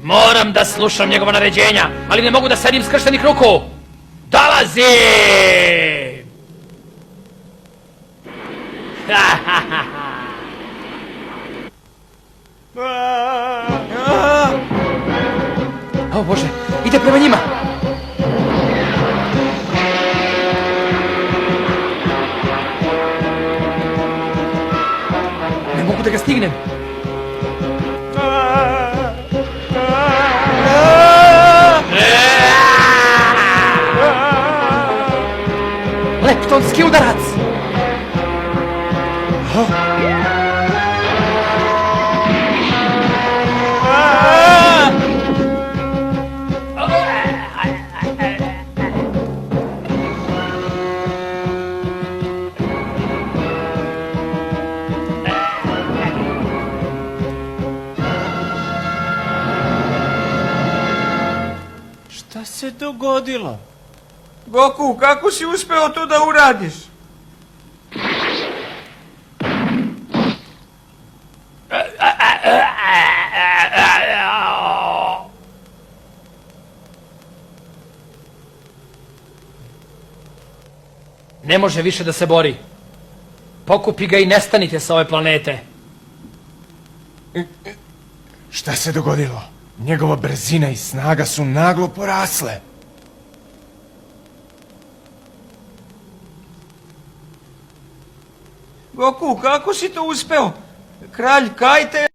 Moram da slušam njegova naređenja, ali ne mogu da sedim skrštenih ruku. Dolazim! O Bože, ide prema njima. Ne mogu da ga stignem. Leptonski udarac. Šta se dogodilo? Goku, kako si uspeo to da uradiš? Ne može više da se bori. Pokupi ga i nestanite sa ove planete. Šta se dogodilo? Njegova brzina i snaga su naglo porasle. Goku, kako si to uspeo? Kralj Kajte